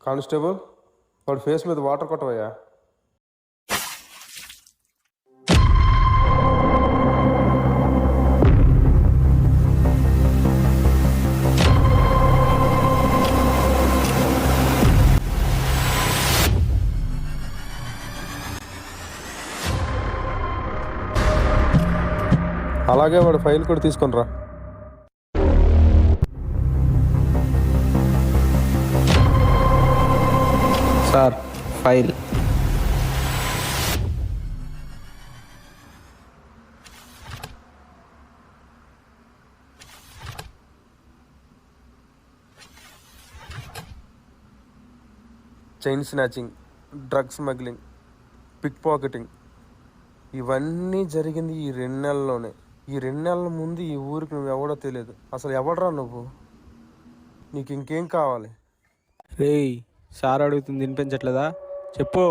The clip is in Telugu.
కానిస్టేబుల్, వాడి ఫేస్ మీద వాటర్ కొట్టవయ్యా. అలాగే వాడు ఫైల్ కూడా తీసుకొని రా. Sir, file. Chain snatching, drug smuggling, pickpocketing ఇవన్నీ జరిగింది ఈ 2 నెలల్లోనే. ఈ 2 నెలల ముందు ఈ ఊరికి నువ్వు ఎవడో తెలియదు. అసలు ఎవడరా నువ్వు? నీకు ఇంకేం కావాలి? రేయ్, సార్ అడుగుతుంది వినిపించట్లేదా? చెప్పు.